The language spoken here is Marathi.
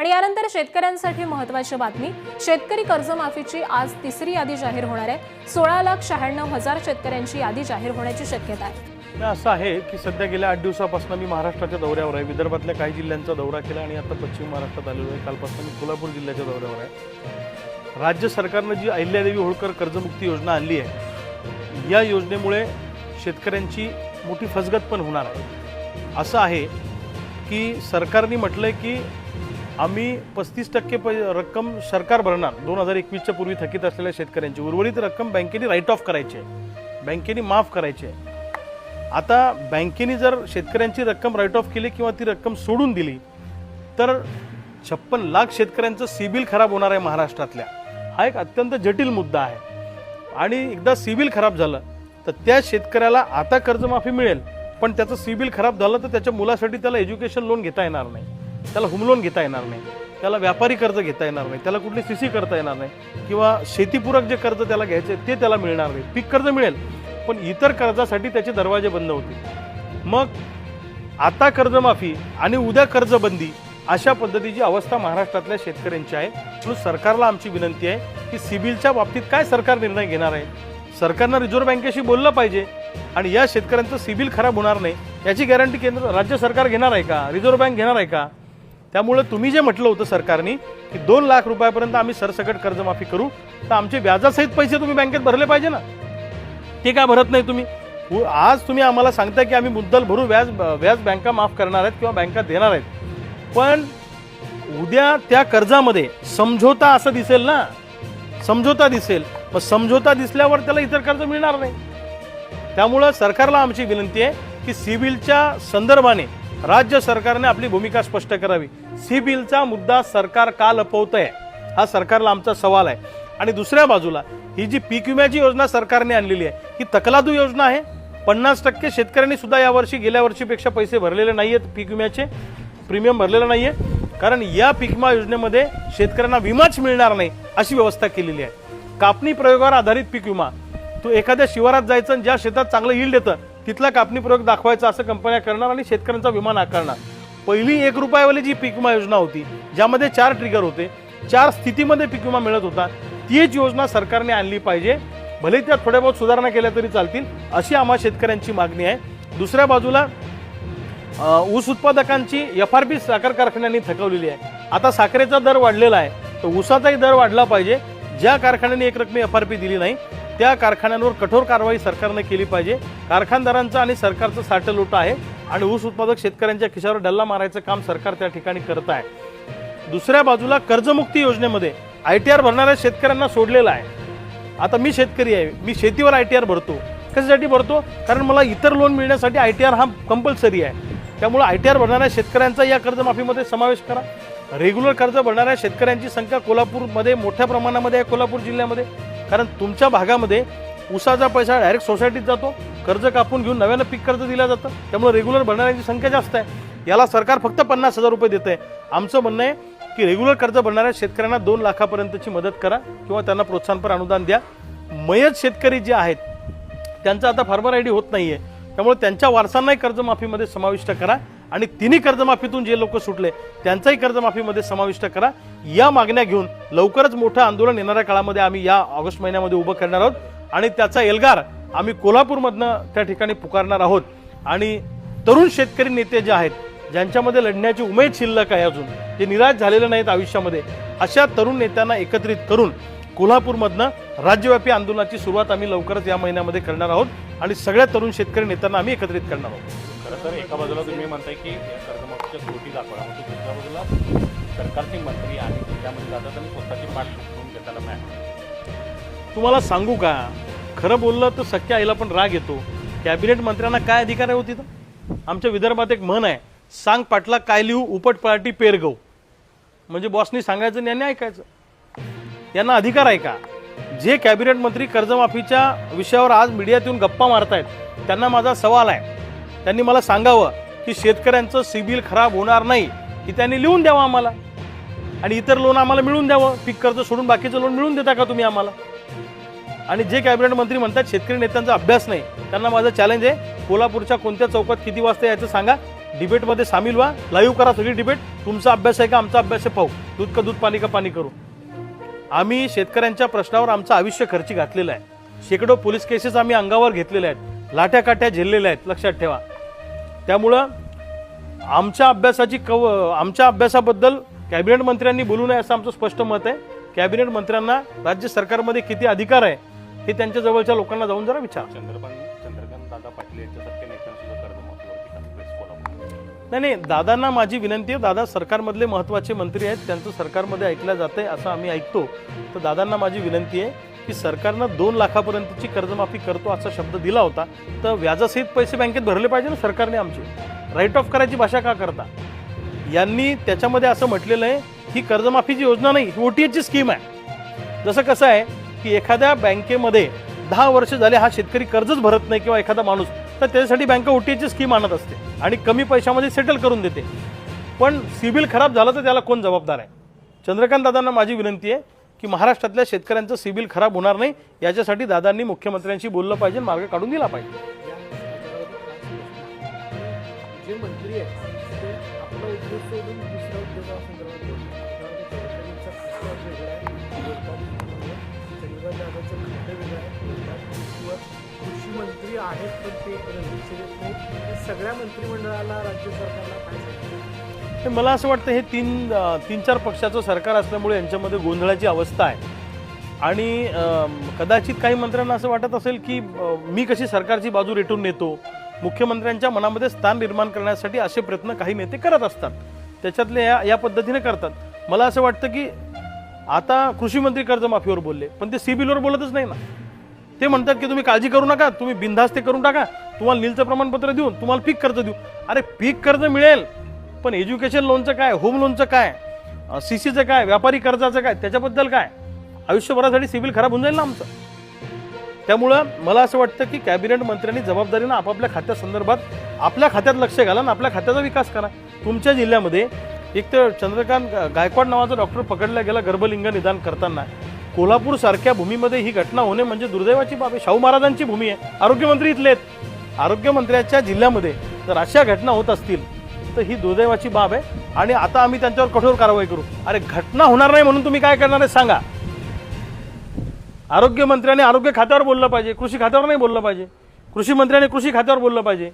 आणि यानंतर शेतकऱ्यांसाठी महत्त्वाची बातमी, शेतकरी कर्जमाफीची आज तिसरी यादी जाहीर होणार आहे। 16,96,000 शेतकऱ्यांची यादी जाहीर होण्याची शक्यता आहे। असं आहे की सध्या गेल्या 8 दिवसापासून मी महाराष्ट्राच्या दौऱ्यावर आहे। विदर्भातल्या काही जिल्ह्यांचा दौरा केला आणि आता पश्चिम महाराष्ट्रात आलेलो आहे। कालपासून मी कोल्हापूर जिल्ह्याच्या दौऱ्यावर आहे। राज्य सरकारने जी अहिल्यादेवी होळकर कर्जमुक्ती योजना आणली आहे, या योजनेमुळे शेतकऱ्यांची मोठी फसगत पण होणार आहे। असं आहे की सरकारने म्हटलंय की आम्ही 35% रक्कम सरकार भरणार 2021च्या पूर्वी थकीत असलेल्या शेतकऱ्यांची, उर्वरित रक्कम बँकेने राईट ऑफ करायची आहे, बँकेने माफ करायची आहे। आता बँकेने जर शेतकऱ्यांची रक्कम राईट ऑफ केली किंवा ती रक्कम सोडून दिली तर 56 लाख शेतकऱ्यांचं सिबिल खराब होणार आहे महाराष्ट्रातल्या। हा एक अत्यंत जटिल मुद्दा आहे आणि एकदा सिबिल खराब झालं तर त्या शेतकऱ्याला आता कर्जमाफी मिळेल, पण त्याचं सिबिल खराब झालं तर त्याच्या मुलासाठी त्याला एज्युकेशन लोन घेता येणार नाही, त्याला होम लोन घेता येणार नाही, त्याला व्यापारी कर्ज घेता येणार नाही, त्याला कुठली सीसी करता येणार नाही किंवा शेतीपूरक जे कर्ज त्याला घ्यायचे ते त्याला मिळणार नाही। पीक कर्ज मिळेल पण इतर कर्जासाठी त्याचे दरवाजे बंद होतील। मग आता कर्जमाफी आणि उद्या कर्जबंदी अशा पद्धतीची अवस्था महाराष्ट्रातल्या शेतकऱ्यांची आहे। म्हणून सरकारला आमची विनंती आहे की सिबिलच्या बाबतीत काय सरकार निर्णय घेणार आहे, सरकारनं रिझर्व्ह बँकेशी बोललं पाहिजे आणि या शेतकऱ्यांचं सिबिल खराब होणार नाही याची गॅरंटी केंद्र राज्य सरकार घेणार आहे का, रिझर्व्ह बँक घेणार आहे का? त्यामुळे तुम्ही जे म्हटलं होतं सरकारने की 2 लाख रुपयापर्यंत आम्ही सरसकट कर्जमाफी करू, तर आमचे व्याजासहित पैसे तुम्ही बँकेत भरले पाहिजे ना, ते का भरत नाही तुम्ही? आज तुम्ही आम्हाला सांगता की आम्ही मुद्दल भरू, व्याज बँका माफ करणार आहेत किंवा बँका देणार आहेत, पण उद्या त्या कर्जामध्ये समझोता असं दिसेल ना, समझोता दिसेल, मग समझोता दिसल्यावर त्याला इतर कर्ज मिळणार नाही। त्यामुळे सरकारला आमची विनंती आहे की सिबिलच्या संदर्भाने राज्य सरकारने आपली भूमिका स्पष्ट करावी। सिबिलचा मुद्दा सरकार का लपवतंय हा सरकारला आमचा सवाल आहे। आणि दुसऱ्या बाजूला ही जी पीक विम्याची योजना सरकारने आणलेली आहे ही तकलादू योजना आहे। 50% शेतकऱ्यांनी सुद्धा यावर्षी गेल्या वर्षीपेक्षा पैसे भरलेले नाहीयेत, पीक विम्याचे प्रीमियम भरलेलं नाहीये, कारण या पीक विमा योजनेमध्ये शेतकऱ्यांना विमाच मिळणार नाही अशी व्यवस्था केलेली आहे। कापणी प्रयोगावर आधारित पीक विमा, तो एखाद्या शिवारात जायचं आणि ज्या शेतात चांगलं यील्ड येतं तिथला कापणी प्रयोग दाखवायचा असं कंपन्या करणार आणि शेतकऱ्यांचा विमा नाकारणार। पहिली 1 रुपयावाली जी पीक विमा योजना होती ज्यामध्ये 4 ट्रिगर होते, 4 स्थितीमध्ये पीक विमा मिळत होता, तीच योजना सरकारने आणली पाहिजे। भले त्यात थोड्या बहुत सुधारणा केल्या तरी चालतील अशी आम्हा शेतकऱ्यांची मागणी आहे। दुसऱ्या बाजूला ऊस उत्पादकांची FRP साखर कारखान्यांनी थकवलेली आहे। आता साखरेचा दर वाढलेला आहे तर ऊसाचाही दर वाढला पाहिजे। ज्या कारखान्यांनी एकरकमी FRP दिली नाही त्या कारखान्यांवर कठोर कारवाई सरकारने केली पाहिजे। कारखानदारांचं आणि सरकारचं साठलोट आहे आणि ऊस उत्पादक शेतकऱ्यांच्या खिशावर डल्ला मारायचं काम सरकार त्या ठिकाणी करत आहे। दुसऱ्या बाजूला कर्जमुक्ती योजनेमध्ये ITR भरणाऱ्या शेतकऱ्यांना सोडलेलं आहे। आता मी शेतकरी आहे, मी शेतीवर ITR भरतो, कशासाठी भरतो? कारण मला इतर लोन मिळण्यासाठी ITR हा कंपल्सरी आहे। त्यामुळे ITR भरणाऱ्या शेतकऱ्यांचा या कर्जमाफीमध्ये समावेश करा। रेग्युलर कर्ज भरणाऱ्या शेतकऱ्यांची संख्या कोल्हापूरमध्ये मोठ्या प्रमाणामध्ये आहे, कोल्हापूर जिल्ह्यामध्ये, कारण तुमच्या भागामध्ये ऊसाचा पैसा डायरेक्ट सोसायटीत जातो, कर्ज कापून घेऊन नव्यानं पीक कर्ज दिलं जातं, त्यामुळे रेग्युलर भरणाऱ्यांची संख्या जास्त आहे। याला सरकार फक्त 50,000 रुपये देत आहे। आमचं म्हणणं आहे की रेग्युलर कर्ज भरणाऱ्या शेतकऱ्यांना 2 लाखापर्यंतची मदत करा किंवा त्यांना प्रोत्साहनपर अनुदान द्या। मयत शेतकरी जे आहेत त्यांचा आता फार्मर ID होत नाहीये, त्यामुळे त्यांच्या वारसांनाही कर्जमाफीमध्ये समाविष्ट करा आणि तिन्ही कर्जमाफीतून जे लोक सुटले त्यांचाही कर्जमाफीमध्ये समाविष्ट करा। या मागण्या घेऊन लवकरच मोठं आंदोलन येणाऱ्या काळामध्ये आम्ही या ऑगस्ट महिन्यामध्ये उभं करणार आहोत आणि त्याचा एल्गार आम्ही कोल्हापूरमधनं त्या ठिकाणी पुकारणार आहोत। आणि तरुण शेतकरी नेते जे आहेत ज्यांच्यामध्ये लढण्याची उमेद शिल्लक आहे, अजून जे निराश झालेले नाहीत आयुष्यामध्ये, अशा तरुण नेत्यांना एकत्रित करून कोल्हापूरमधनं राज्यव्यापी आंदोलनाची सुरुवात आम्ही लवकरच या महिन्यामध्ये करणार आहोत आणि सगळ्या तरुण शेतकरी नेत्यांना आम्ही एकत्रित करणार आहोत। खरं तर एका बाजूला तुम्ही म्हणताय की कर्जमाफीच्या त्रुटी दाखवा, दुसऱ्या बाजूला सरकारचे मंत्री आणि त्यामध्ये जातात आणि स्वतःची पाठ ठोकून घेताना मॅम, तुम्हाला सांगू का, खरं बोललं तर सख्या आईला पण राग येतो। कॅबिनेट मंत्र्यांना काय अधिकार आहे होती? तर आमच्या विदर्भात एक म्हण आहे, सांग पाटला काय लिहू उपट पार्टी पेरगव, म्हणजे बॉसनी सांगायचं आणि यांनी ऐकायचं। यांना अधिकार आहे का? जे कॅबिनेट मंत्री कर्जमाफीच्या विषयावर आज मीडियात येऊन गप्पा मारतायत त्यांना माझा सवाल आहे, त्यांनी मला सांगावं की शेतकऱ्यांचं सिबिल खराब होणार नाही की त्यांनी लिहून द्यावं आम्हाला आणि इतर लोन आम्हाला मिळून द्यावं। पीक कर्ज सोडून बाकीचं लोन मिळून देता का तुम्ही आम्हाला? आणि जे कॅबिनेट मंत्री म्हणतात शेतकरी नेत्यांचा अभ्यास नाही, त्यांना माझं चॅलेंज आहे, कोल्हापूरच्या कोणत्या चौकात किती वाजता यायचं सांगा, डिबेटमध्ये सामील व्हा, लाईव्ह करा सगळी डिबेट. तुमचा अभ्यास आहे का आमचा अभ्यास आहे पाहू, दूध का दूध पाणी का पाणी करू. आम्ही शेतकऱ्यांच्या प्रश्नावर आमचं आयुष्य खर्ची घातलेलं आहे. शेकडो पोलीस केसेस आम्ही अंगावर घेतलेल्या आहेत, लाट्या काट्या झेललेल्या आहेत, लक्षात ठेवा. त्यामुळं आमच्या अभ्यासाबद्दल कॅबिनेट मंत्र्यांनी बोलू नये असं आमचं स्पष्ट मत आहे. कॅबिनेट मंत्र्यांना राज्य सरकारमध्ये किती अधिकार आहे हे त्यांच्या जवळच्या लोकांना जाऊन जरा विचार. चंद्रकांत दादा पाटील यांच्यासारख्या नेत्यांसुद्धा कर्जमाफीवरती प्रेस कोल्हापूर. नाही, दादांना माझी विनंती आहे. दादा सरकारमधले महत्त्वाचे मंत्री आहेत, त्यांचं सरकारमध्ये ऐकलं जातंय असं आम्ही ऐकतो. तर दादांना माझी विनंती आहे की सरकारनं 2 लाखापर्यंतची कर्जमाफी करतो असा शब्द दिला होता, तर व्याजासहित पैसे बँकेत भरले पाहिजे ना सरकारने. आमचे राईट ऑफ करायची भाषा का करता. यांनी त्याच्यामध्ये असं म्हटलेलं आहे ही कर्जमाफीची योजना नाही, ही OTH स्कीम आहे. जसं कसं आहे की एखाद्या बँकेमध्ये 10 वर्ष झाले हा शेतकरी कर्जच भरत नाही किंवा एखादा माणूस, तर त्याच्यासाठी बँक OTH स्कीम आणत असते आणि कमी पैशामध्ये सेटल करून देते. पण सिबिल खराब झालं तर त्याला कोण जबाबदार आहे. चंद्रकांत दादांना माझी विनंती आहे की महाराष्ट्रातल्या शेतकऱ्यांचं सिबिल खराब होणार नाही याच्यासाठी दादांनी मुख्यमंत्र्यांशी बोललं पाहिजे, मार्ग काढून दिला पाहिजे. जे मंत्री आहेत ते आपला उद्योग सोडून दुसऱ्या उद्योगासंदर्भात शेतकऱ्यांचा प्रश्न वेगळा आहे बोलतात, चंद्रकांत दादाचं खातं वेगळं आहे बोलतात, किंवा कृषी मंत्री आहेत पण ते रणजित शिरत नाही. हे सगळ्या मंत्रिमंडळाला राज्य सरकारला काय सांगतात? हे मला असं वाटतं हे 3-4 पक्षाचं सरकार असल्यामुळे यांच्यामध्ये गोंधळाची अवस्था आहे. आणि कदाचित काही मंत्र्यांना असं वाटत असेल की मी कशी सरकारची बाजू रेटून नेतो. मुख्यमंत्र्यांच्या मनामध्ये स्थान निर्माण करण्यासाठी असे प्रयत्न काही नेते करत असतात, त्याच्यातले या पद्धतीने करतात. मला असं वाटतं की आता कृषी मंत्री कर्जमाफीवर बोलले पण ते सिबिलवर बोलतच नाही ना. ते म्हणतात की तुम्ही काळजी करू नका, तुम्ही बिनधास्त ते करून टाका, तुम्हाला नीलचं प्रमाणपत्र देऊन तुम्हाला पीक कर्ज देऊ. अरे पीक कर्ज मिळेल पण एज्युकेशन लोनचं काय, होम लोनचं काय, CCचं काय, व्यापारी कर्जाचं काय, त्याच्याबद्दल काय. आयुष्यभरासाठी सिबिल खराब होऊन जाईल ना आमचं. त्यामुळं मला असं वाटतं की कॅबिनेट मंत्र्यांनी जबाबदारीनं आपापल्या खात्यासंदर्भात आपल्या खात्यात लक्ष घाला आणि आपल्या खात्याचा विकास करा. तुमच्या जिल्ह्यामध्ये एक तर चंद्रकांत गायकवाड नावाचा डॉक्टर पकडला गेला गर्भलिंग निदान करताना. कोल्हापूरसारख्या भूमीमध्ये ही घटना होणे म्हणजे दुर्दैवाची बाब आहे. शाहू महाराजांची भूमी आहे, आरोग्यमंत्री इथले आहेत. आरोग्यमंत्र्याच्या जिल्ह्यामध्ये जर अशा घटना होत असतील तर ही दुर्दैवाची बाब आहे आणि आता आम्ही त्यांच्यावर कठोर कारवाई करू. अरे घटना होणार नाही म्हणून तुम्ही काय करणार आहे सांगा. आरोग्यमंत्र्याने आरोग्य खात्यावर बोललं पाहिजे, कृषी खात्यावर नाही बोललं पाहिजे. कृषी मंत्र्याने कृषी खात्यावर बोललं पाहिजे.